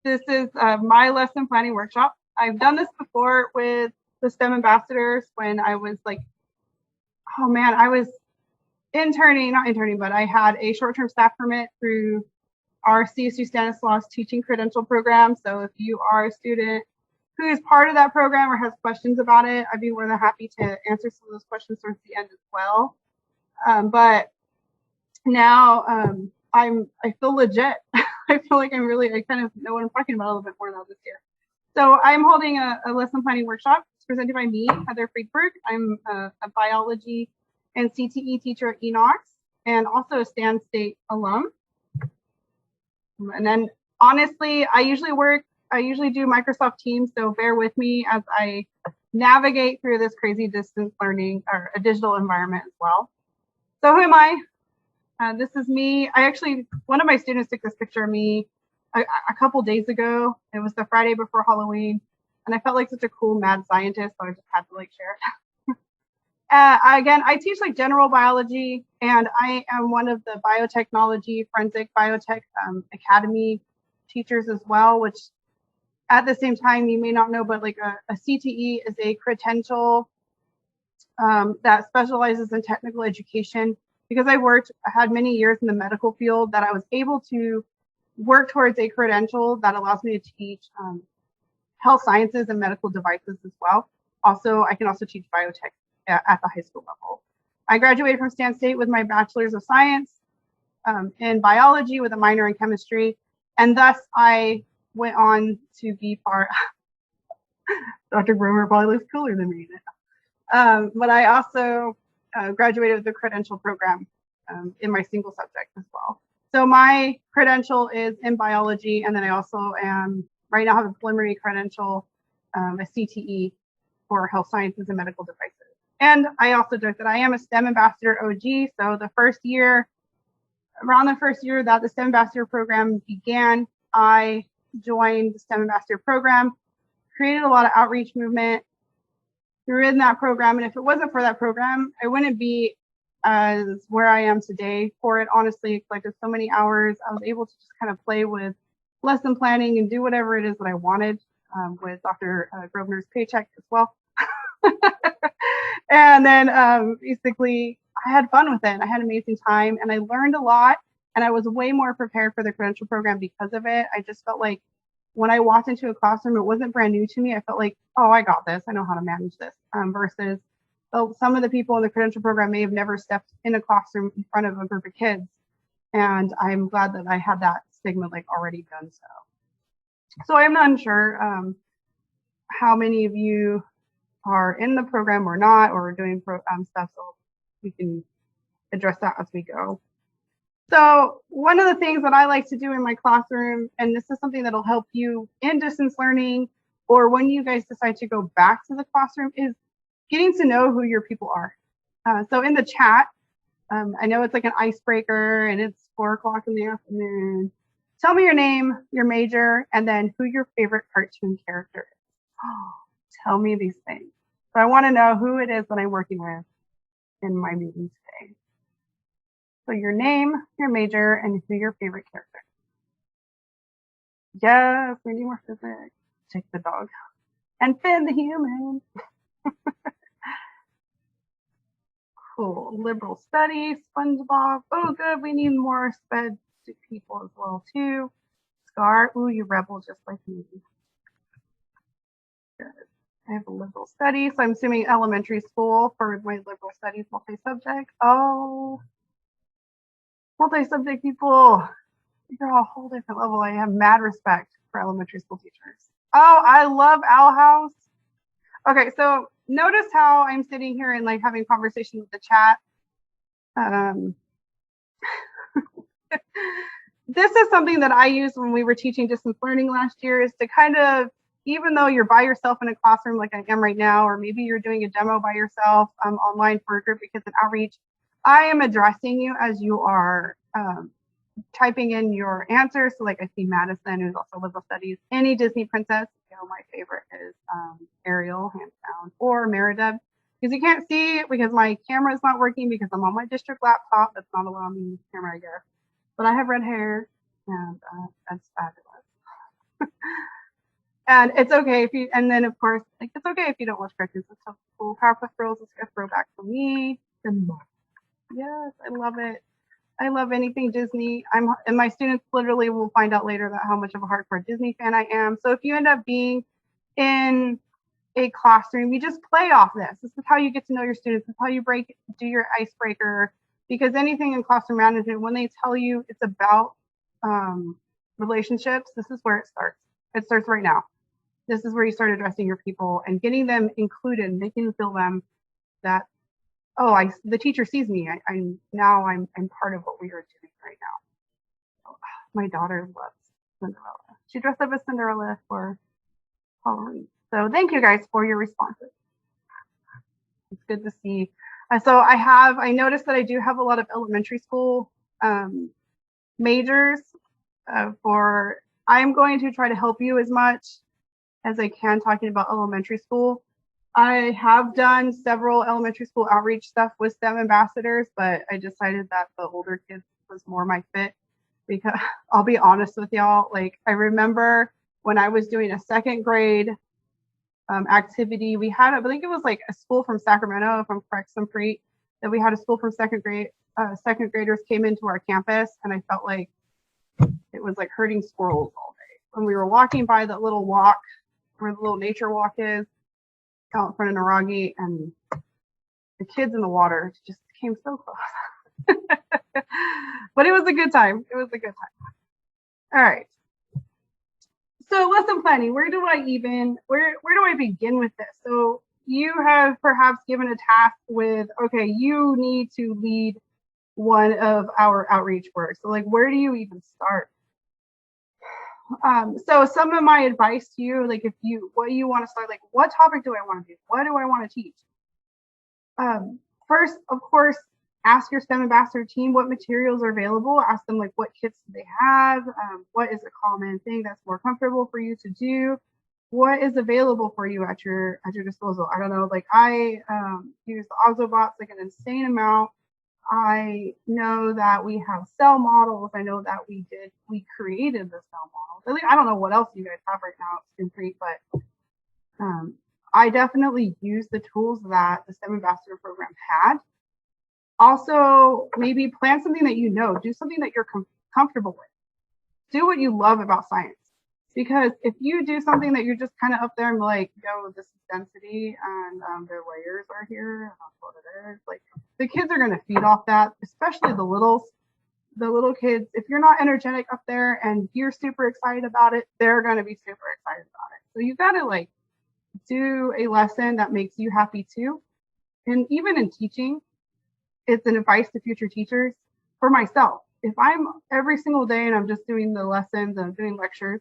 This is my lesson planning workshop. I've done this before with the STEM ambassadors when I was like, oh man, I was not interning, but I had a short-term staff permit through our CSU Stanislaus teaching credential program. So if you are a student who is part of that program or has questions about it, I'd be more than happy to answer some of those questions towards the end as well. But now I feel legit. I feel like I kind of know what I'm talking about a little bit more now this year. So I'm holding a lesson planning workshop. It's presented by me, Heather Friedberg. I'm a biology and CTE teacher at Enox and also a Stan State alum. And then honestly, I usually do Microsoft Teams, so bear with me as I navigate through this crazy distance learning or a digital environment as well. So who am I? This is me. One of my students took this picture of me a couple days ago. It was the Friday before Halloween, and I felt like such a cool mad scientist, so I just had to like share it. Again, I teach like general biology, and I am one of the biotechnology, forensic biotech academy teachers as well, which at the same time, you may not know, but like a CTE is a credential that specializes in technical education. Because I had many years in the medical field, that I was able to work towards a credential that allows me to teach health sciences and medical devices as well. Also, I can also teach biotech at the high school level. I graduated from Stan State with my bachelor's of science in biology with a minor in chemistry, and thus I went on to be part. Dr. Bromer probably looks cooler than me now. But I also graduated with the credential program in my single subject as well. So my credential is in biology, and then I also right now have a preliminary credential, a CTE for health sciences and medical devices. And I also joke that I am a STEM ambassador OG. So around the first year that the STEM ambassador program began, I joined the STEM ambassador program, created a lot of outreach movement in that program. And if it wasn't for that program, I wouldn't be as where I am today for it. Honestly, like there's so many hours, I was able to just kind of play with lesson planning and do whatever it is that I wanted with Dr. Grosvenor's paycheck as well. And then basically I had fun with it. I had an amazing time and I learned a lot, and I was way more prepared for the credential program because of it. I just felt like when I walked into a classroom, it wasn't brand new to me. I felt like, oh, I got this. I know how to manage this. Versus some of the people in the credential program may have never stepped in a classroom in front of a group of kids. And I'm glad that I had that stigma like already done so. So I'm unsure how many of you are in the program or not, or doing stuff, so we can address that as we go. So one of the things that I like to do in my classroom, and this is something that'll help you in distance learning or when you guys decide to go back to the classroom, is getting to know who your people are. So in the chat, I know it's like an icebreaker and it's 4 o'clock in the afternoon. Tell me your name, your major, and then who your favorite cartoon character is. Oh, tell me these things. So I want to know who it is that I'm working with in my meeting today. So your name, your major, and who your favorite character. Yes, we need more physics. Take the dog. And Finn the human. Cool. Liberal studies, SpongeBob. Oh, good. We need more sped people as well, too. Scar. Ooh, you rebel just like me. Good. I have a liberal studies, so I'm assuming elementary school for my liberal studies multi-subject. Oh, multi-subject people. You're a whole different level. I have mad respect for elementary school teachers. Oh, I love Owl House. Okay, so notice how I'm sitting here and like having conversation with the chat. This is something that I used when we were teaching distance learning last year, is to kind of, even though you're by yourself in a classroom like I am right now, or maybe you're doing a demo by yourself online for a group because of outreach, I am addressing you as you are typing in your answers. So like I see Madison, who's also liberal studies, any Disney princess. You know, my favorite is Ariel, hands down, or Merida, because you can't see it because my camera is not working because I'm on my district laptop. That's not allowing me to use the camera, I guess. But I have red hair, and that's fabulous. And it's okay if you, and then of course, like it's okay if you don't watch cartoons. It's so cool. Powerpuff Girls is a throwback for me. Yes, I love it. I love anything Disney. And my students literally will find out later that how much of a hardcore Disney fan I am. So if you end up being in a classroom, you just play off this. This is how you get to know your students. This is how you do your icebreaker. Because anything in classroom management, when they tell you it's about relationships, this is where it starts. It starts right now. This is where you start addressing your people and getting them included, making them feel them that, oh, the teacher sees me. I'm part of what we are doing right now. Oh, my daughter loves Cinderella. She dressed up as Cinderella for Halloween. So thank you guys for your responses. It's good to see. So I noticed that I do have a lot of elementary school majors I'm going to try to help you as much as I can talking about elementary school. I have done several elementary school outreach stuff with STEM ambassadors, but I decided that the older kids was more my fit because I'll be honest with y'all. Like I remember when I was doing a second grade activity, we had, I think it was like a school from Sacramento, if I'm correct, some pre, that we had a school from second graders came into our campus, and I felt like it was like herding squirrels all day. When we were walking by that little walk, where the little nature walk is, out in front of Naragi, and the kids in the water just came so close. But it was a good time. It was a good time. All right. So lesson planning, where do I begin with this? So you have perhaps given a task with, okay, you need to lead one of our outreach work. So like, where do you even start? So some of my advice to you, like what you want to start, like what topic do I want to do? What do I want to teach? First, of course, ask your STEM ambassador team what materials are available. Ask them like what kits do they have? What is a common thing that's more comfortable for you to do? What is available for you at your disposal? I don't know, like I use the Ozobots like an insane amount. I know that we have cell models. I know that we created the cell models. I don't know what else you guys have right now. It's complete, but I definitely use the tools that the STEM Ambassador program had. Also, maybe plan something that you know. Do something that you're comfortable with. Do what you love about science. Because if you do something that you're just kind of up there and like, yo, this is density and their layers are here, that's what it is. Like the kids are gonna feed off that, especially the little kids. If you're not energetic up there and you're super excited about it, they're gonna be super excited about it. So you gotta like do a lesson that makes you happy too. And even in teaching, it's an advice to future teachers for myself. If I'm every single day and I'm just doing the lessons and I'm doing lectures,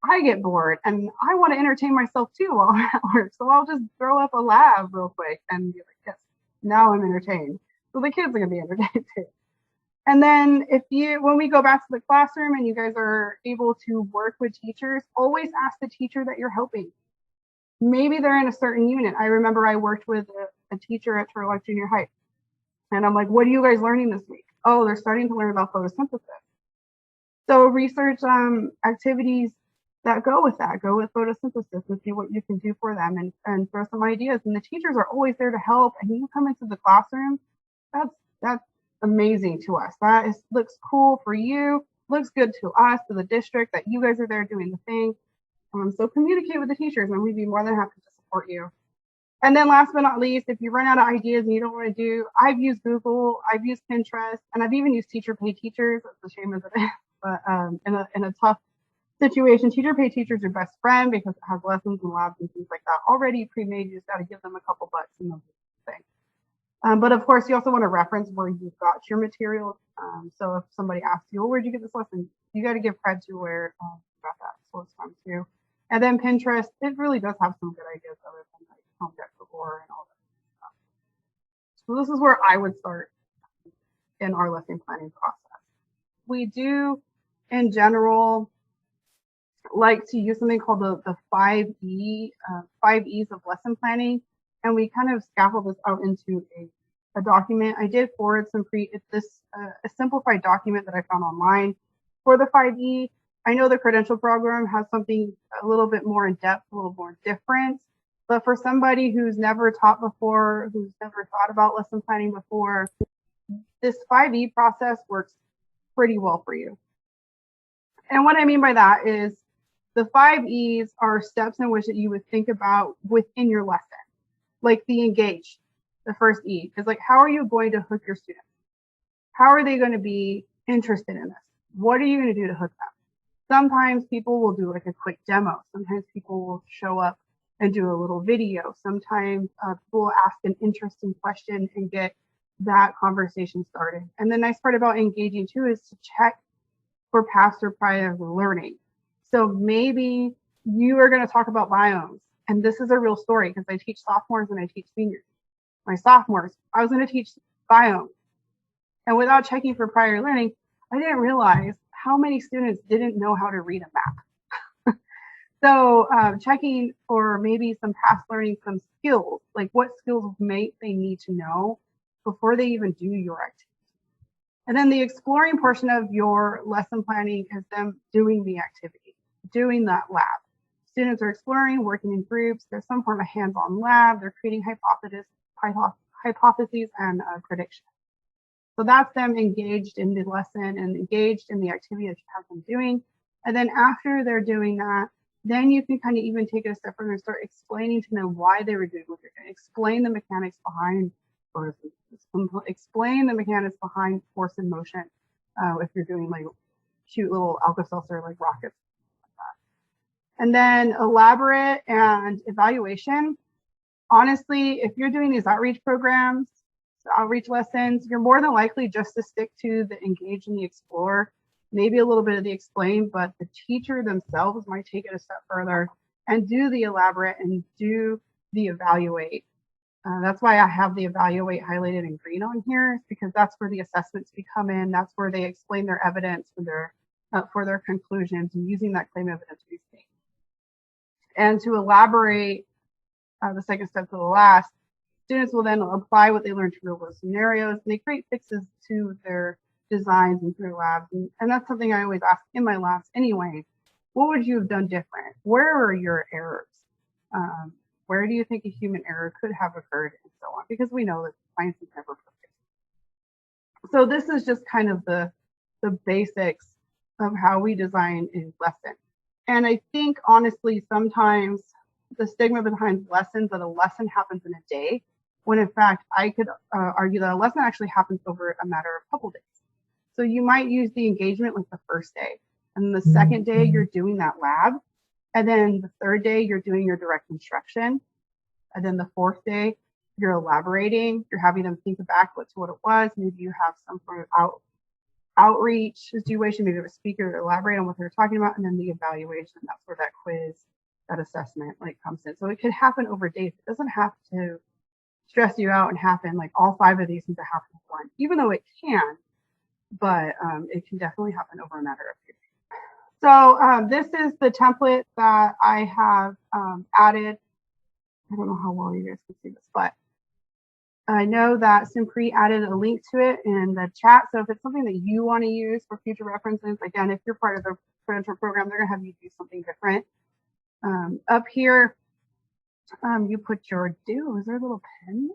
I get bored and I want to entertain myself too while I'm at work. So I'll just throw up a lab real quick and be like, yes, now I'm entertained. So the kids are going to be entertained too. And then when we go back to the classroom and you guys are able to work with teachers, always ask the teacher that you're helping. Maybe they're in a certain unit. I remember I worked with a teacher at Turlock Junior High. And I'm like, what are you guys learning this week? Oh, they're starting to learn about photosynthesis. So research activities that go with photosynthesis and see what you can do for them and throw some ideas. And the teachers are always there to help. And you come into the classroom, that's amazing to us. Looks cool for you, looks good to us, to the district, that you guys are there doing the thing. So communicate with the teachers and we'd be more than happy to support you. And then last but not least, if you run out of ideas and you don't want to do, I've used Google, I've used Pinterest, and I've even used teacher pay teachers. It's a shame as it is, but in a tough situation, teacher pay teachers are best friend because it has lessons and labs and things like that already pre-made. You just got to give them a couple bucks and they'll do the thing. But of course, you also want to reference where you got your materials. So if somebody asks you, well, where'd you get this lesson? You got to give credit to where you got that source from too. And then Pinterest, it really does have some good ideas other than like home deck before and all that stuff. So this is where I would start in our lesson planning process. We do, in general, like to use something called the 5E, 5 E's of lesson planning. And we kind of scaffold this out into a document. I did forward a simplified document that I found online for the 5E. I know the credential program has something a little bit more in depth, a little more different, but for somebody who's never taught before, who's never thought about lesson planning before, this 5E process works pretty well for you. And what I mean by that is the 5Es are steps in which that you would think about within your lesson, like the engage, the first E is like, how are you going to hook your students? How are they going to be interested in this? What are you going to do to hook them? Sometimes people will do like a quick demo. Sometimes people will show up and do a little video. Sometimes people will ask an interesting question and get that conversation started. And the nice part about engaging too is to check for past or prior learning. So maybe you are going to talk about biomes. And this is a real story because I teach sophomores and I teach seniors. My sophomores, I was going to teach biomes. And without checking for prior learning, I didn't realize how many students didn't know how to read a map. So checking for maybe some past learning, some skills, like what skills may they need to know before they even do your activity. And then the exploring portion of your lesson planning is them doing the activity, doing that lab. Students are exploring, working in groups. There's some form of hands-on lab. They're creating hypotheses and predictions. So that's them engaged in the lesson and engaged in the activity that you have them doing. And then after they're doing that, then you can kind of even take it a step further and start explaining to them why they were doing what they're doing. Explain the mechanics behind forces. Explain the mechanics behind force and motion. If you're doing like cute little Alka-Seltzer like rockets. And then elaborate and evaluation. Honestly, if you're doing these outreach programs, outreach lessons, you're more than likely just to stick to the engage and the explore, maybe a little bit of the explain, but the teacher themselves might take it a step further and do the elaborate and do the evaluate. That's why I have the evaluate highlighted in green on here, because that's where the assessments come in. That's where they explain their evidence for their conclusions and using that claim evidence-based thing. And to elaborate, the second step to the last, students will then apply what they learned to real-world scenarios, and they create fixes to their designs and their labs. And that's something I always ask in my labs anyway. What would you have done different? Where are your errors? Where do you think a human error could have occurred, and so on? Because we know that science is never perfect. So this is just kind of the basics of how we design a lesson. And I think, honestly, sometimes the stigma behind lessons that a lesson happens in a day, when in fact I could argue that a lesson actually happens over a matter of a couple days. So you might use the engagement like the first day, and the second day you're doing that lab, and then the third day you're doing your direct instruction, and then the fourth day you're elaborating, you're having them think back to what it was. Maybe you have some sort of outreach situation, maybe a speaker to elaborate on what they're talking about, and then the evaluation. That's where that quiz, that assessment comes in. So it could happen over days. It doesn't have to stress you out and happen like all 5 of these need to happen at once, even though it can, but it can definitely happen over a matter of years. So this is the template that I have added. I don't know how well you guys can see this, but I know that Simpri added a link to it in the chat. So if it's something that you want to use for future references, again, if you're part of the credential program, they're going to have you do something different. Up here, you put your is there a little pen?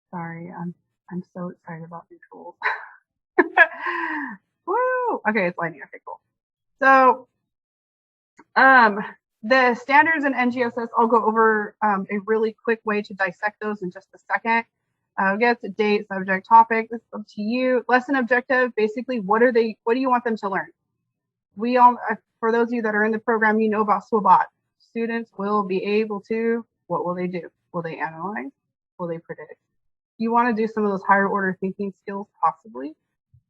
Sorry, I'm so excited about new tools. Woo! Okay, it's lighting. Okay, cool. So the standards in NGSS, I'll go over a really quick way to dissect those in just a second. Get to date, subject, topic. This is up to you. Lesson objective, basically, what do you want them to learn? We all, for those of you that are in the program, you know about SWOT. Students will be able to, what will they do? Will they analyze? Will they predict? You want to do some of those higher order thinking skills, possibly,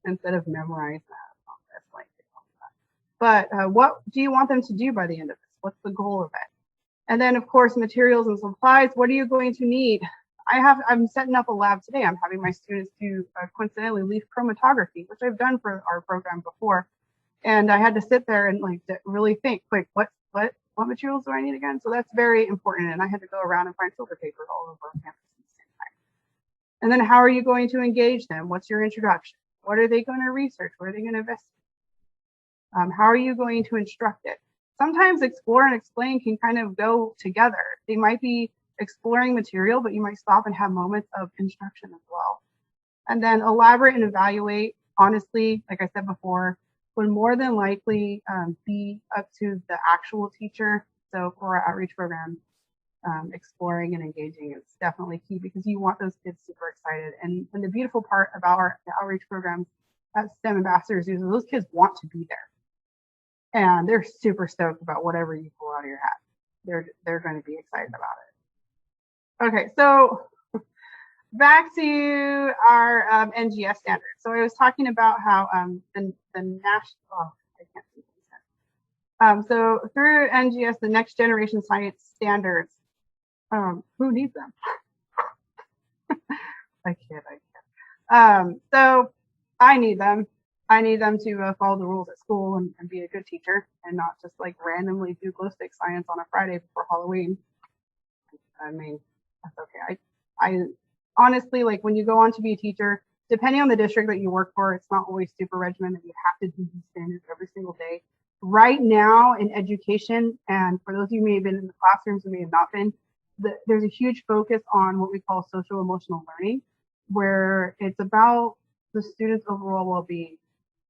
instead of memorize that. But what do you want them to do by the end of this? What's the goal of it? And then, of course, materials and supplies. What are you going to need? I'm setting up a lab today. I'm having my students do coincidentally leaf chromatography, which I've done for our program before. And I had to sit there and really think, like, what materials do I need again? So that's very important. And I had to go around and find filter paper all over campus at the same time. And then how are you going to engage them? What's your introduction? What are they going to research? What are they going to investigate? How are you going to instruct it? Sometimes explore and explain can kind of go together. They might be exploring material, but you might stop and have moments of instruction as well. And then elaborate and evaluate, honestly, like I said before, would more than likely be up to the actual teacher. So for our outreach program, exploring and engaging is definitely key because you want those kids super excited. And the beautiful part about our outreach programs that STEM ambassadors use is those kids want to be there. And they're super stoked about whatever you pull out of your hat. They're going to be excited about it. Okay, so back to our NGS standards. So I was talking about how the national, oh, I can't see this. So through NGS, the Next Generation Science Standards, who needs them? I can't. So I need them. I need them to follow the rules at school and be a good teacher and not just like randomly do glow stick science on a Friday before Halloween. I mean, that's okay. I honestly, like when you go on to be a teacher, depending on the district that you work for, it's not always super regimented. You have to do these standards every single day. Right now in education, and for those of you who may have been in the classrooms who may have not been, there's a huge focus on what we call social emotional learning, where it's about the students' overall well-being.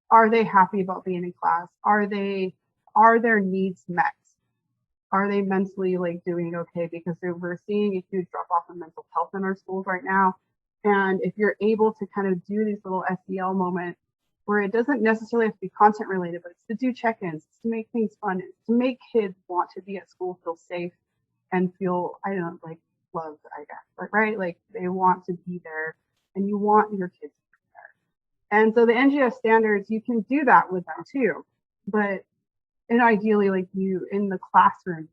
Are they happy about being in class? Are their needs met? Are they mentally like doing okay? Because we're seeing a huge drop off in mental health in our schools right now. And if you're able to kind of do these little SEL moments where it doesn't necessarily have to be content related, but it's to do check-ins, it's to make things fun, it's to make kids want to be at school, feel safe, and feel, I don't know, like loved, I guess, but right? Like they want to be there and you want your kids to be there. And so the NGS standards, you can do that with them too. But and ideally, like you in the classroom,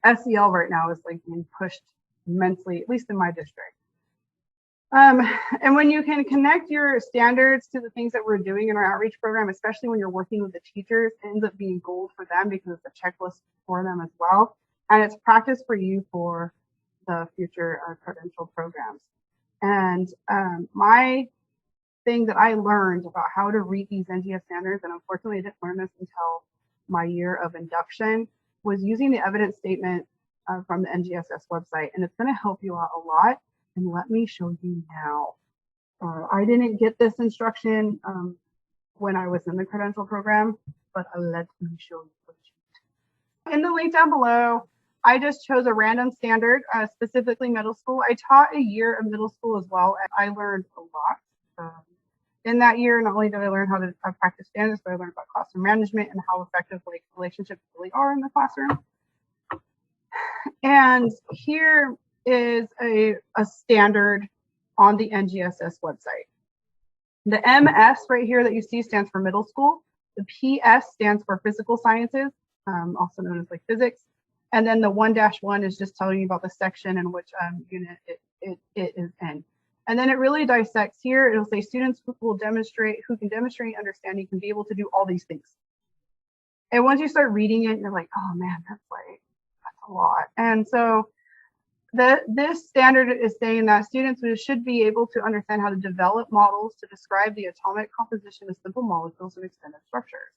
SEL right now is like being pushed immensely, at least in my district. And when you can connect your standards to the things that we're doing in our outreach program, especially when you're working with the teachers, it ends up being gold for them because it's a checklist for them as well. And it's practice for you for the future credential programs. And my thing that I learned about how to read these NGS standards, and unfortunately I didn't learn this until my year of induction, was using the evidence statement from the NGSS website. And it's going to help you out a lot. And let me show you now. I didn't get this instruction when I was in the credential program, but let me show you. In the link down below, I just chose a random standard, specifically middle school. I taught a year of middle school as well, and I learned a lot. In that year, not only did I learn how to practice standards, but I learned about classroom management and how effective like relationships really are in the classroom. And here is a standard on the NGSS website. The MS right here that you see stands for middle school. The PS stands for physical sciences, also known as like physics. And then the 1-1 is just telling you about the section in which unit it is in. And then it really dissects here. It'll say students who can demonstrate understanding can be able to do all these things. And once you start reading it, you're like, oh man, that's a lot. And so this standard is saying that students should be able to understand how to develop models to describe the atomic composition of simple molecules and extended structures.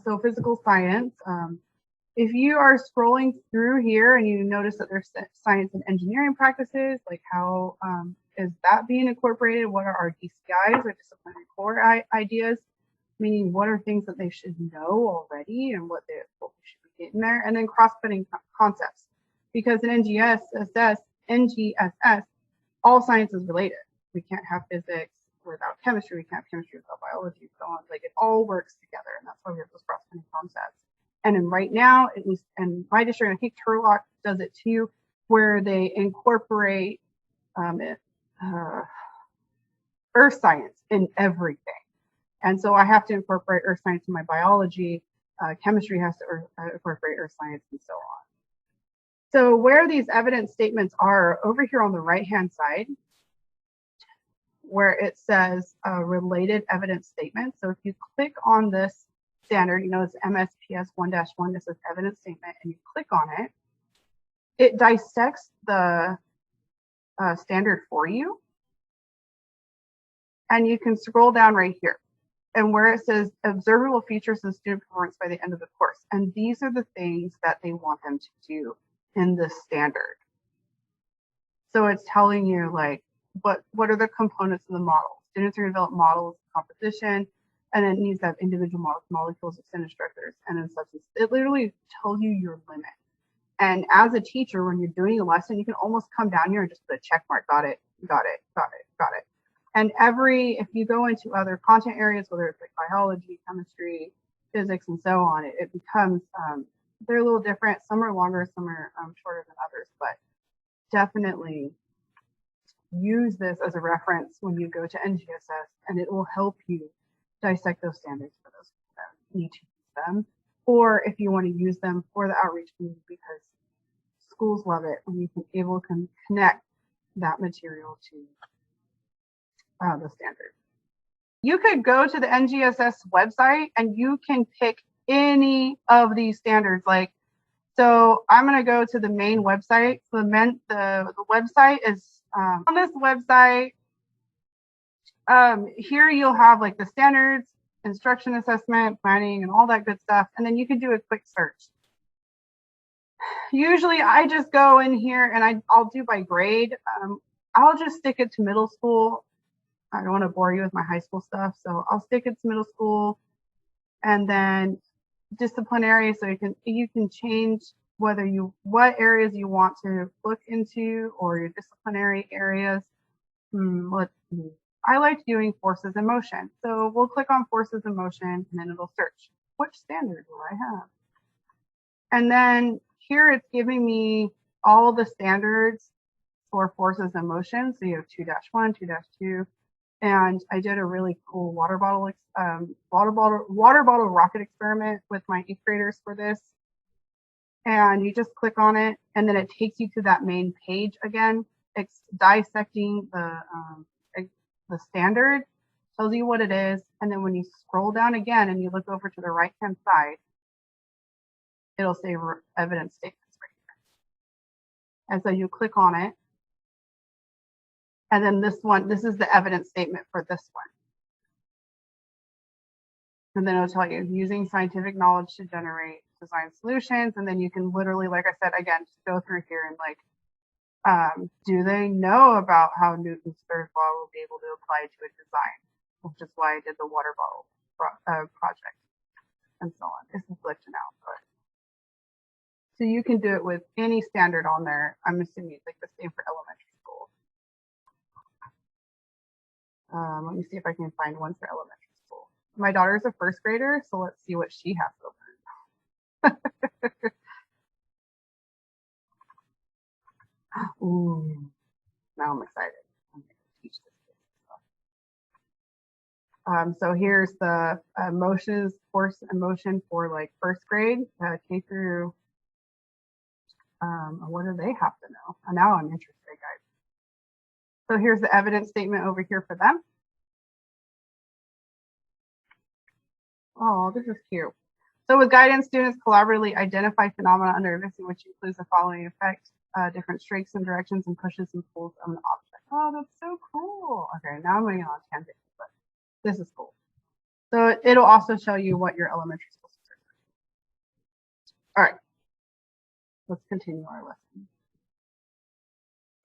So physical science, if you are scrolling through here and you notice that there's science and engineering practices, like how is that being incorporated? What are our DCIs or disciplinary core ideas? Meaning what are things that they should know already and what they should be getting there? And then cross-cutting concepts. Because in NGSS, all science is related. We can't have physics without chemistry. We can't have chemistry without biology, so on. Like it all works together, and that's why we have those cross-cutting concepts. And then right now, at least in my district, I think Turlock does it too, where they incorporate earth science in everything. And so I have to incorporate earth science in my biology. Chemistry has to incorporate earth science and so on. So where these evidence statements are over here on the right-hand side, where it says related evidence statements. So if you click on this standard, you know, it's MSPS 1-1, this is evidence statement, and you click on it, it dissects the standard for you. and you can scroll down right here. And where it says observable features and student performance by the end of the course. And these are the things that they want them to do in the standard. So it's telling you like, what are the components of the model? Students are going to develop models, composition, and it needs to have individual models, molecules, extended structures, and then substance. It literally tells you your limit. And as a teacher, when you're doing a lesson, you can almost come down here and just put a check mark. Got it, got it, got it, got it. And if you go into other content areas, whether it's like biology, chemistry, physics, and so on, it becomes, they're a little different. Some are longer, some are shorter than others, but definitely use this as a reference when you go to NGSS, and it will help you dissect those standards for those that need to use them, or if you want to use them for the outreach community, because schools love it when you can able to connect that material to the standard. You could go to the NGSS website and you can pick any of these standards. Like, so I'm going to go to the main website. So the website is on this website. Here you'll have like the standards, instruction assessment, planning, and all that good stuff. And then you can do a quick search. Usually I just go in here and I'll do by grade. I'll just stick it to middle school. I don't want to bore you with my high school stuff, so I'll stick it to middle school, and then disciplinary. So you can change what areas you want to look into, or your disciplinary areas. Let's see. I like doing forces in motion, so we'll click on forces in motion, and then it'll search which standard do I have, and then here it's giving me all the standards for forces in motion. So you have 2-1, 2-2. And I did a really cool water bottle rocket experiment with my 8th graders for this. And you just click on it, and then it takes you to that main page again. It's dissecting the standard, tells you what it is, and then when you scroll down again and you look over to the right-hand side, it'll say evidence statements right here. And so you click on it. And then this is the evidence statement for this one. And then it'll tell you using scientific knowledge to generate design solutions. And then you can literally, like I said, again, just go through here and like, do they know about how Newton's third law will be able to apply to a design, which is why I did the water bottle project and so on. This is glitching out, but so you can do it with any standard on there. I'm assuming it's like the same for elementary school. Let me see if I can find one for elementary school. My daughter is a first grader, so let's see what she has to learn. Ooh, now I'm excited. I'm going to teach this. So here's the motions, force and motion for like first grade, K through, what do they have to know? Now I'm interested, guys. So here's the evidence statement over here for them. Oh, this is cute. So with guidance, students collaboratively identify phenomena under investigation, which includes the following effects: different strokes and directions and pushes and pulls of an object. Oh, that's so cool. Okay, now I'm going on tangent, but this is cool. So it'll also show you what your elementary school students are. All right, let's continue our lesson.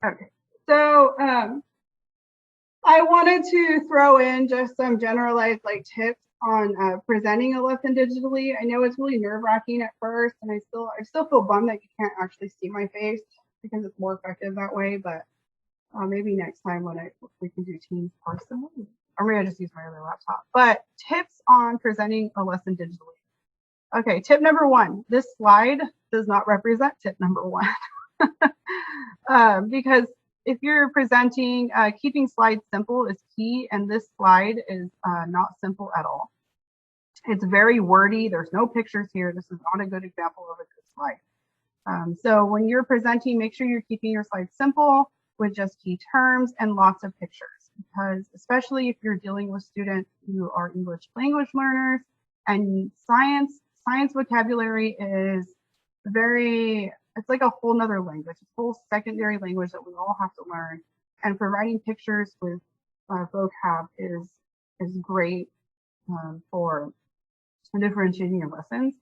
Okay, so I wanted to throw in just some generalized like tips on presenting a lesson digitally. I know it's really nerve-wracking at first, and I still feel bummed that you can't actually see my face because it's more effective that way. But maybe next time when we can do Teams personally, or maybe I just use my other laptop. But tips on presenting a lesson digitally. Okay, tip number 1. This slide does not represent tip number 1 because if you're presenting, keeping slides simple is key, and this slide is not simple at all. It's very wordy. There's no pictures here. This is not a good example of a good slide. So when you're presenting, make sure you're keeping your slides simple with just key terms and lots of pictures, because especially if you're dealing with students who are English language learners, and science vocabulary is it's like a whole nother language, it's a whole secondary language that we all have to learn. And providing pictures with vocab is great for differentiating your lessons.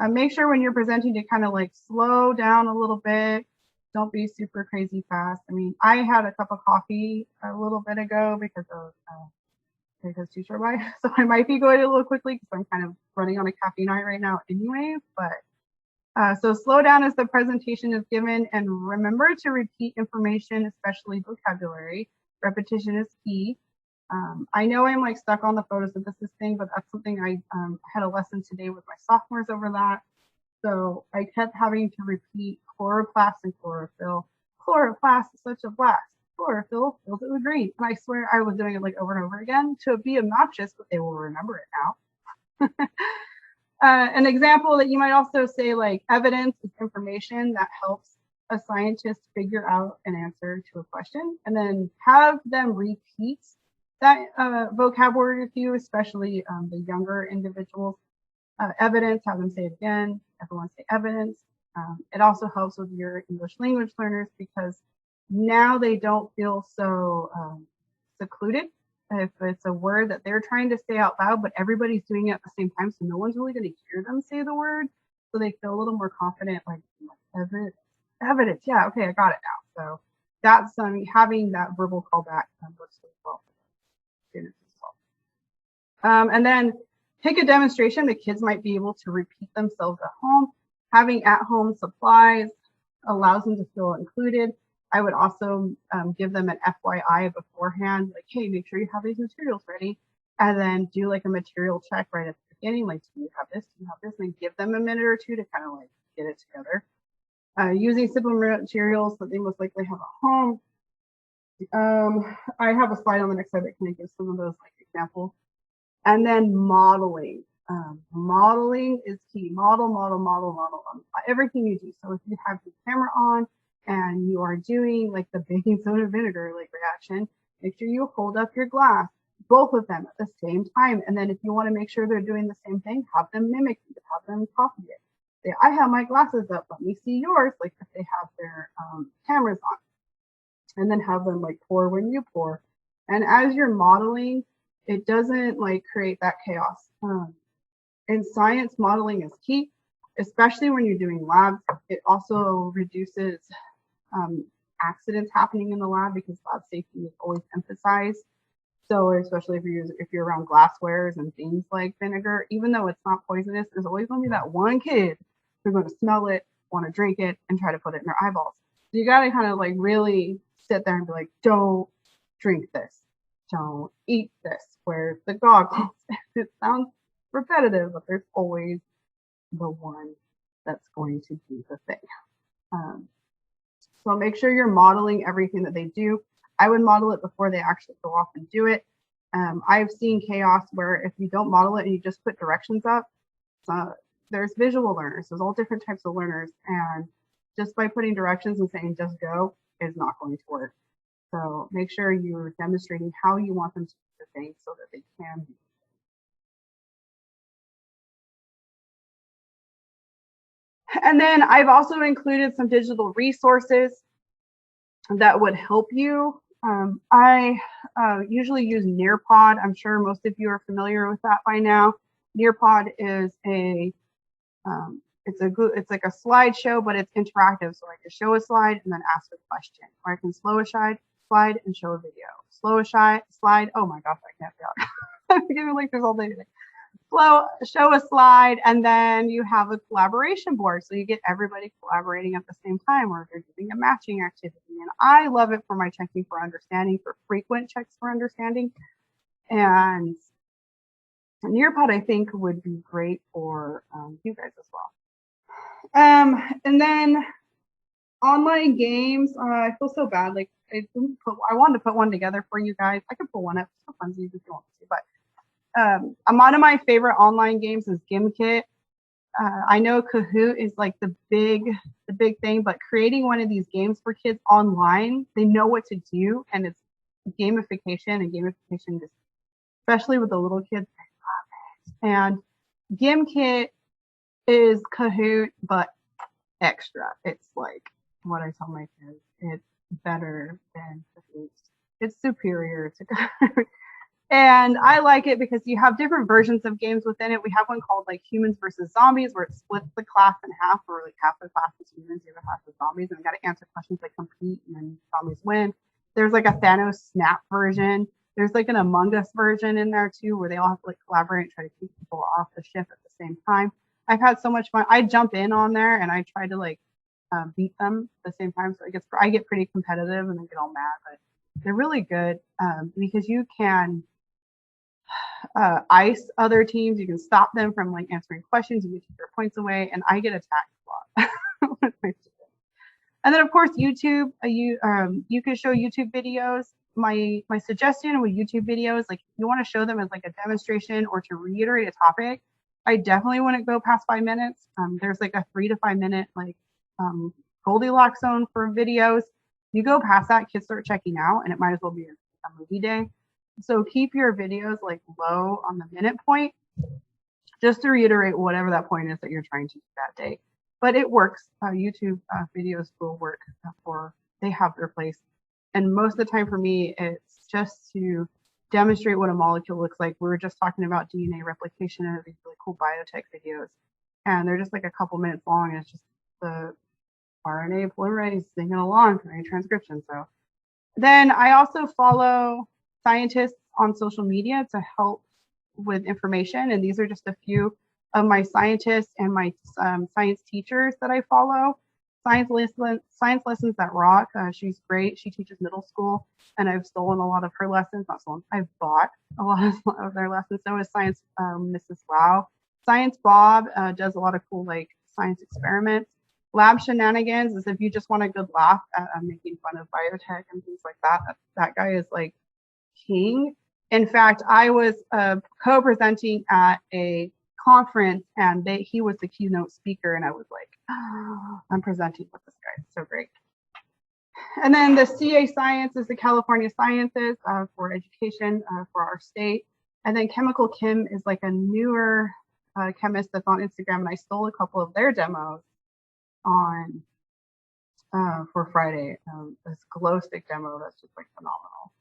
Make sure when you're presenting to kind of like slow down a little bit. Don't be super crazy fast. I mean, I had a cup of coffee a little bit ago because teacher life, so I might be going a little quickly because I'm kind of running on a caffeine night right now anyway. But so slow down as the presentation is given, and remember to repeat information, especially vocabulary. Repetition is key. I know I'm like stuck on the photosynthesis thing, but that's something I had a lesson today with my sophomores over that. So I kept having to repeat chloroplast and chlorophyll. Chloroplast is such a blast. Chlorophyll fills it with green. And I swear I was doing it like over and over again to be obnoxious, but they will remember it now. An example that you might also say, like, evidence is information that helps a scientist figure out an answer to a question, and then have them repeat that vocabulary with you, especially the younger individuals. Evidence, have them say it again. Everyone say evidence. It also helps with your English language learners because now they don't feel so secluded. If it's a word that they're trying to say out loud, but everybody's doing it at the same time, so no one's really going to hear them say the word, so they feel a little more confident, like evidence, yeah, okay, I got it now. So that's having that verbal callback works really well for students as well. And then pick a demonstration the kids might be able to repeat themselves at home. Having at-home supplies allows them to feel included. I would also give them an FYI beforehand, like, hey, make sure you have these materials ready, and then do like a material check right at the beginning, like, do you have this, do you have this, and give them a minute or two to kind of like get it together. Using simple materials that they most likely have at home. I have a slide on the next slide that kind of gives some of those like examples. And then modeling. Modeling is key. Model everything you do. So if you have your camera on and you are doing like the baking soda vinegar like reaction, make sure you hold up your glass, both of them at the same time. And then if you want to make sure they're doing the same thing, have them mimic it, have them copy it. Say, I have my glasses up, let me see yours, like if they have their cameras on. And then have them like pour when you pour. And as you're modeling, it doesn't like create that chaos. In science, modeling is key, especially when you're doing labs. It also reduces accidents happening in the lab because lab safety is always emphasized. So especially if you're around glasswares and things like vinegar, even though it's not poisonous, there's always going to be that one kid who's going to smell it, want to drink it, and try to put it in their eyeballs. So you got to kind of like really sit there and be like, don't drink this, don't eat this, where's the goggles? It sounds repetitive, but there's always the one that's going to do the thing. So make sure you're modeling everything that they do. I would model it before they actually go off and do it. I've seen chaos where if you don't model it and you just put directions up, there's visual learners, there's all different types of learners, and just by putting directions and saying just go is not going to work. So make sure you're demonstrating how you want them to do the thing so that they can do. And then I've also included some digital resources that would help you. I usually use Nearpod. I'm sure most of you are familiar with that by now. Nearpod is it's like a slideshow, but it's interactive. So I can show a slide and then ask a question, or I can slow a slide and show a video. Slow a slide. Oh my gosh, I can't talk. I'm giving lectures all day today. Show a slide, and then you have a collaboration board. So you get everybody collaborating at the same time, or they're doing a matching activity. And I love it for my checking for understanding, for frequent checks for understanding. And Nearpod, I think, would be great for you guys as well. And then online games, I feel so bad. Like I wanted to put one together for you guys. I could pull one up for funsies if you want to, but one of my favorite online games is Gimkit. I know Kahoot is like the big thing, but creating one of these games for kids online, they know what to do, and it's gamification, and gamification just, especially with the little kids, I love it. And Gimkit is Kahoot, but extra. It's like what I tell my kids. It's better than Kahoot. It's superior to and I like it because you have different versions of games within it. We have one called like Humans versus Zombies, where it splits the class in half, where like half the class is humans, the other half is zombies, and we got to answer questions like compete, and then zombies win. There's like a Thanos Snap version. There's like an Among Us version in there too, where they all have to like collaborate and try to keep people off the ship at the same time. I've had so much fun. I jump in on there and I try to like beat them at the same time. So I get pretty competitive and I get all mad, but they're really good because you can ice other teams. You can stop them from like answering questions. You can take their points away, and I get attacked a lot. And then of course YouTube. You can show YouTube videos. My suggestion with YouTube videos, like if you want to show them as like a demonstration or to reiterate a topic, I definitely wouldn't go past 5 minutes. There's like a 3 to 5 minute like Goldilocks zone for videos. You go past that, kids start checking out, and it might as well be a movie day. So keep your videos like low on the minute point, just to reiterate whatever that point is that you're trying to do that day. But it works. YouTube videos will work they have their place. And most of the time for me, it's just to demonstrate what a molecule looks like. We were just talking about DNA replication and these really cool biotech videos. And they're just like a couple minutes long, and it's just the RNA polymerase singing along for any transcription. So then I also follow scientists on social media to help with information. And these are just a few of my scientists and my science teachers that I follow. Science Lessons That Rock. She's great. She teaches middle school, and I've stolen a lot of her lessons. Not stolen. I've bought a lot of their lessons. So is Science Mrs. Wow. Science Bob does a lot of cool like science experiments. Lab Shenanigans is if you just want a good laugh at making fun of biotech and things like that. That guy is like king. In fact, I was co-presenting at a conference, and he was the keynote speaker, and I was like, oh, I'm presenting with this guy. It's so great. And then the CA Science is the California Sciences for education for our state. And then Chemical Kim is like a newer chemist that's on Instagram, and I stole a couple of their demos on for Friday. This glow stick demo that's just like phenomenal.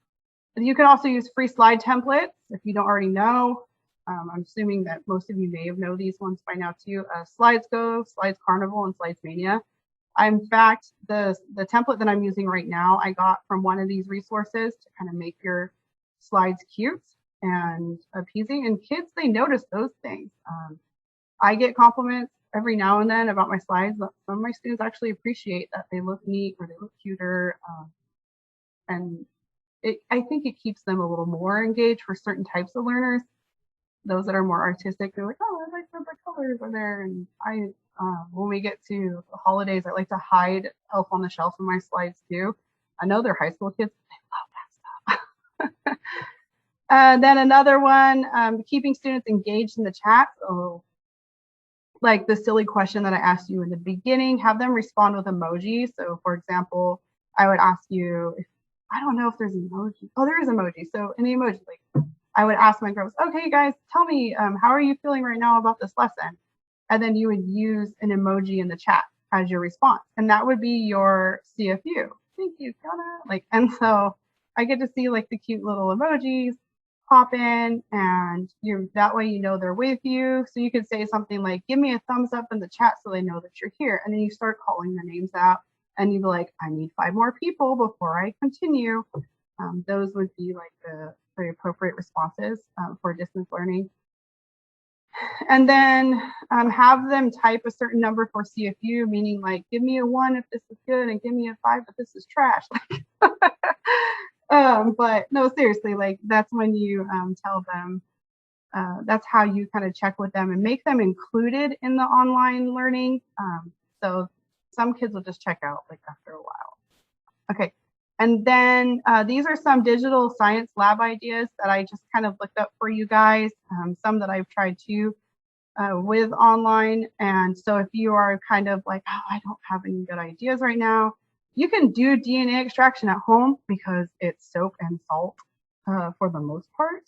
And you can also use free slide templates if you don't already know. I'm assuming that most of you may have known these ones by now too. Slides Go, Slides Carnival, and Slides Mania. In fact, the template that I'm using right now, I got from one of these resources to kind of make your slides cute and appeasing. And kids, they notice those things. I get compliments every now and then about my slides. Some of my students actually appreciate that they look neat or they look cuter. And I think it keeps them a little more engaged for certain types of learners. Those that are more artistic, they're like, oh, I like that the colors are there. And when we get to the holidays, I like to hide Elf on the Shelf in my slides too. I know they're high school kids, they love that stuff. Then another one, keeping students engaged in the chat. So like the silly question that I asked you in the beginning, have them respond with emojis. So for example, I would ask you, I don't know if there's emoji. Oh, there is emoji. So in the emoji, like I would ask my girls, okay, guys, tell me, how are you feeling right now about this lesson? And then you would use an emoji in the chat as your response. And that would be your CFU. Thank you, Fiona. And so I get to see like the cute little emojis pop in, and that way you know they're with you. So you could say something like, give me a thumbs up in the chat so they know that you're here. And then you start calling the names out, and you'd be like, I need 5 more people before I continue. Those would be like the appropriate responses for distance learning. And then have them type a certain number for CFU, meaning like, give me a 1 if this is good, and give me a 5 if this is trash. But no, seriously, like that's when you tell them, that's how you kind of check with them and make them included in the online learning. So some kids will just check out like after a while. Okay. And then these are some digital science lab ideas that I just kind of looked up for you guys, some that I've tried to with online. And so if you are kind of like, oh, I don't have any good ideas right now, you can do DNA extraction at home because it's soap and salt for the most part.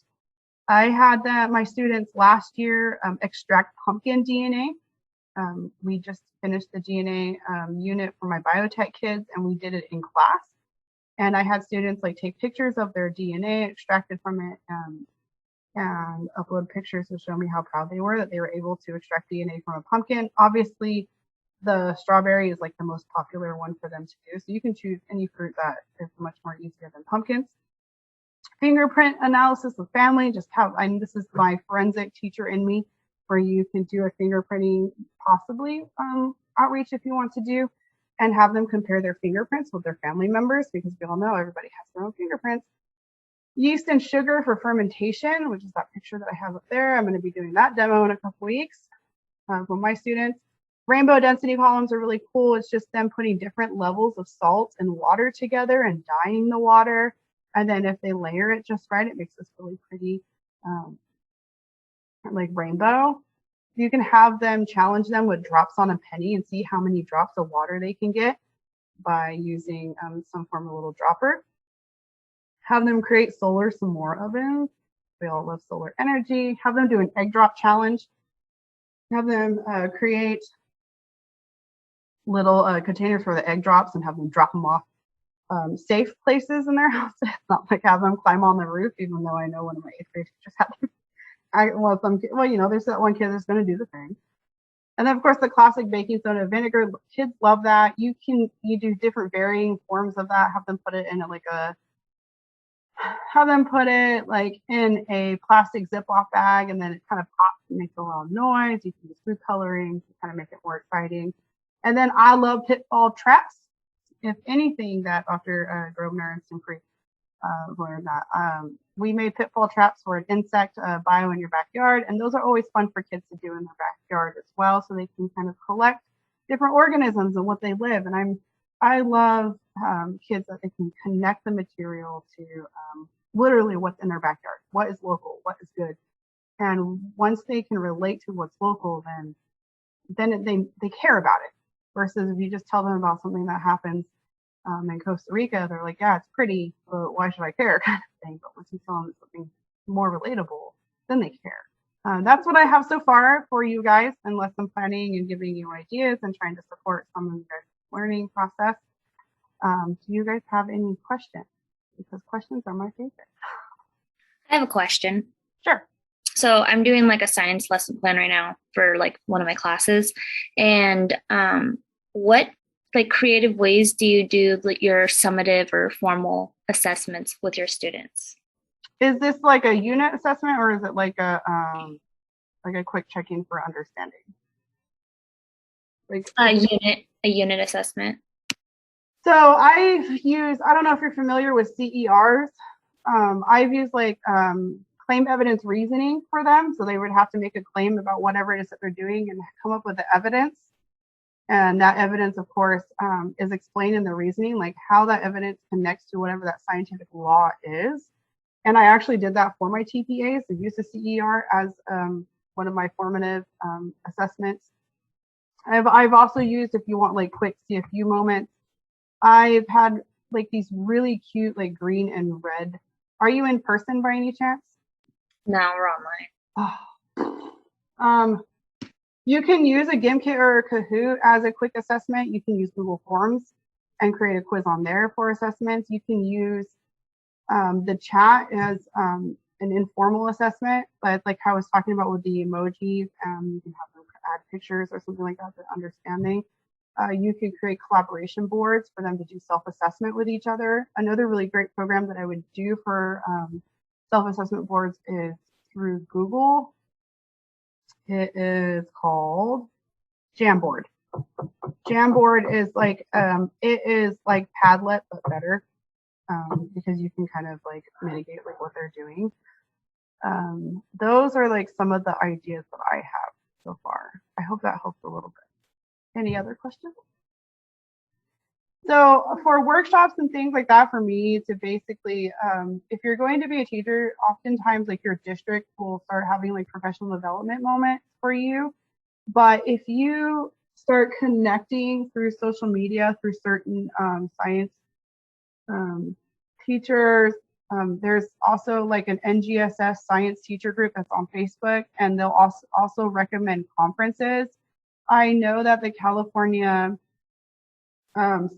I had my students last year extract pumpkin DNA. We just finished the DNA unit for my biotech kids, and we did it in class. And I had students like take pictures of their DNA extracted from it, and upload pictures to show me how proud they were that they were able to extract DNA from a pumpkin. Obviously, the strawberry is like the most popular one for them to do. So you can choose any fruit that is much more easier than pumpkins. Fingerprint analysis with family, just how, this is my forensic teacher in me, where you can do a fingerprinting, possibly outreach if you want to do, and have them compare their fingerprints with their family members, because we all know everybody has their own fingerprints. Yeast and sugar for fermentation, which is that picture that I have up there. I'm going to be doing that demo in a couple weeks with my students. Rainbow density columns are really cool. It's just them putting different levels of salt and water together and dyeing the water. And then if they layer it just right, it makes this really pretty, like rainbow. You can have them challenge them with drops on a penny and see how many drops of water they can get by using some form of little dropper. Have them create solar s'more ovens. We all love solar energy. Have them do an egg drop challenge. Have them create little containers for the egg drops and have them drop them off safe places in their house. It's not like have them climb on the roof, even though I know one of my 8th grade teachers had them. There's that one kid that's going to do the thing. And then of course the classic baking soda vinegar. Kids love that. You do different varying forms of that. Have them put it in in a plastic Ziploc bag, and then it kind of pops and makes a loud noise. You can use food coloring to kind of make it more exciting. And then I love pitfall traps. If anything, that Dr. Grosvenor and Simpre learned that. We made pitfall traps for an insect bio in your backyard, and those are always fun for kids to do in their backyard as well, so they can kind of collect different organisms and what they live. And I love kids that they can connect the material to literally what's in their backyard, what is local, what is good. And once they can relate to what's local, then they care about it. Versus if you just tell them about something that happens in Costa Rica, they're like, yeah, it's pretty, but why should I care, kind of thing. But once you tell them something more relatable, then they care. That's what I have so far for you guys in lesson planning and giving you ideas and trying to support some of you guys' learning process. Do you guys have any questions? Because questions are my favorite. I have a question. Sure. So I'm doing like a science lesson plan right now for like one of my classes. And what like creative ways do you do like your summative or formal assessments with your students? Is this like a unit assessment, or is it like a quick check-in for understanding? Like a unit assessment. So I don't know if you're familiar with CERs. I've used claim evidence reasoning for them. So they would have to make a claim about whatever it is that they're doing and come up with the evidence. And that evidence, of course, is explained in the reasoning, like how that evidence connects to whatever that scientific law is. And I actually did that for my TPAs. I used the CER as one of my formative assessments. I've also used, if you want like quick CFU moments, I've had like these really cute like green and red. Are you in person by any chance? No, we're online. Oh. You can use a Gimkit or a Kahoot as a quick assessment. You can use Google Forms and create a quiz on there for assessments. You can use the chat as an informal assessment, but like how I was talking about with the emojis, you can have them add pictures or something like that for understanding. You could create collaboration boards for them to do self-assessment with each other. Another really great program that I would do for self-assessment boards is through Google. It is called Jamboard. Jamboard is like it is like Padlet but better, because you can kind of like mitigate like what they're doing. Those are like some of the ideas that I have so far. I hope that helps a little bit. Any other questions? So for workshops and things like that, for me to basically, if you're going to be a teacher, oftentimes like your district will start having like professional development moments for you. But if you start connecting through social media, through certain science teachers, there's also like an NGSS science teacher group that's on Facebook, and they'll also recommend conferences. I know that the California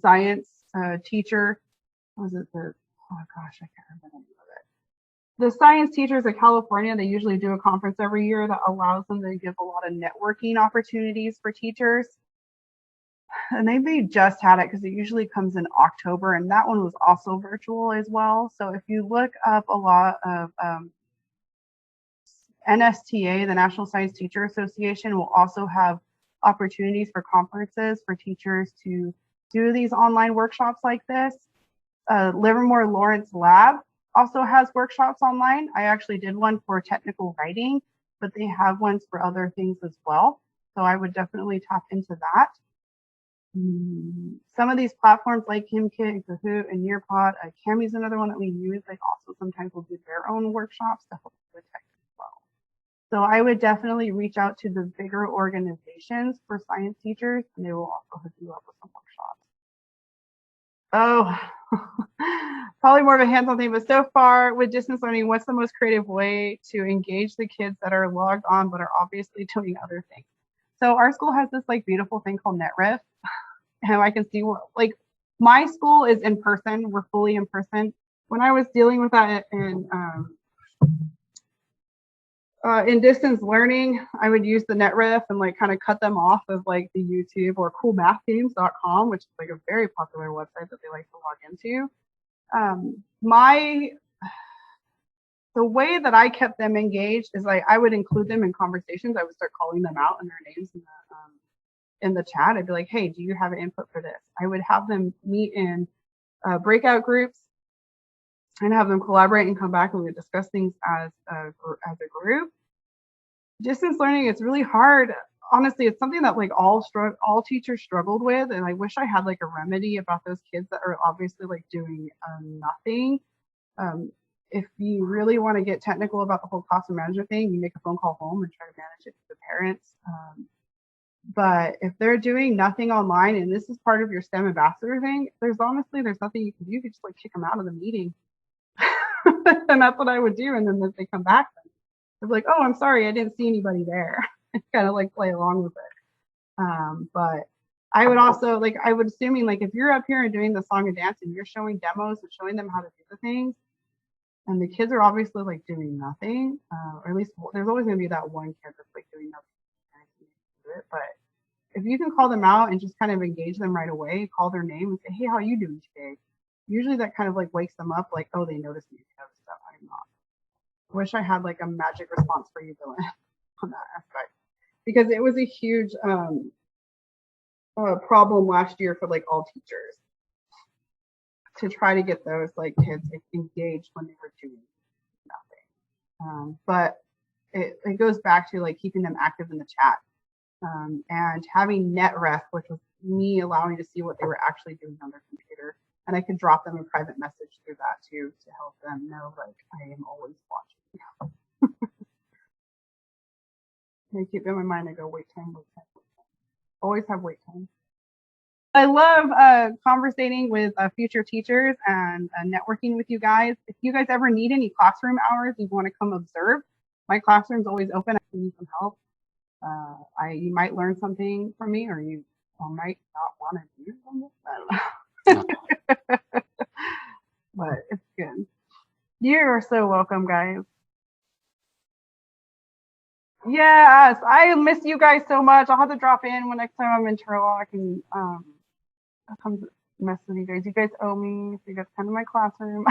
science teacher was it the, oh gosh, I can't remember the name of it. The science teachers of California, they usually do a conference every year that allows them to give a lot of networking opportunities for teachers. And they may just had it because it usually comes in October, and that one was also virtual as well. So if you look up a lot of NSTA, the National Science Teacher Association, will also have opportunities for conferences for teachers to do these online workshops like this. Livermore Lawrence Lab also has workshops online. I actually did one for technical writing, but they have ones for other things as well. So I would definitely tap into that. Some of these platforms like HymKit, Kahoot, and Nearpod, Cami's another one that we use. They also sometimes will do their own workshops to help with tech as well. So I would definitely reach out to the bigger organizations for science teachers, and they will also hook you up with some workshops. Oh, probably more of a hands-on thing, but so far with distance learning, what's the most creative way to engage the kids that are logged on but are obviously doing other things? So our school has this like beautiful thing called NetRiff, and I can see what, like, my school is in person. We're fully in person. When I was dealing with that in distance learning, I would use the NetRiff and like kind of cut them off of like the YouTube or coolmathgames.com, which is like a very popular website that they like to log into. The way that I kept them engaged is like I would include them in conversations. I would start calling them out and their names in the chat. I'd be like, hey, do you have an input for this? I would have them meet in breakout groups and have them collaborate and come back and we would discuss things as a group. Distance learning is really hard. Honestly, it's something that like all teachers struggled with, and I wish I had like a remedy about those kids that are obviously like doing nothing. If you really want to get technical about the whole classroom management thing, you make a phone call home and try to manage it with the parents. But if they're doing nothing online, and this is part of your STEM ambassador thing, there's nothing you can do. You can just like kick them out of the meeting. And that's what I would do. And then if they come back, they're like, oh, I'm sorry, I didn't see anybody there. Kind of like play along with it. But I would also like, I would assuming like if you're up here and doing the song and dance and you're showing demos and showing them how to do the things, and the kids are obviously like doing nothing, or at least there's always going to be that one kid that's like doing nothing. But if you can call them out and just kind of engage them right away, call their name and say, hey, how are you doing today? Usually that kind of like wakes them up, like, oh, they noticed me. They noticed stuff. I'm not. I wish I had like a magic response for you, Dylan, on that aspect, because it was a huge problem last year for like all teachers to try to get those like kids engaged when they were doing nothing. But it goes back to like keeping them active in the chat. And having NetRef, which was me allowing to see what they were actually doing on their computer. And I could drop them a private message through that too to help them know, like, I am always watching. I keep in my mind, I go, wait time. Always have wait time. I love conversating with future teachers and networking with you guys. If you guys ever need any classroom hours, you want to come observe, my classroom's always open. I need some help. You might learn something from me, or you might not want to do something. I don't know. But it's good. You are so welcome, guys. Yes, I miss you guys so much. I'll have to drop in when next time I'm in Turlock and I'll come mess with you guys. You guys owe me, so you guys come to my classroom.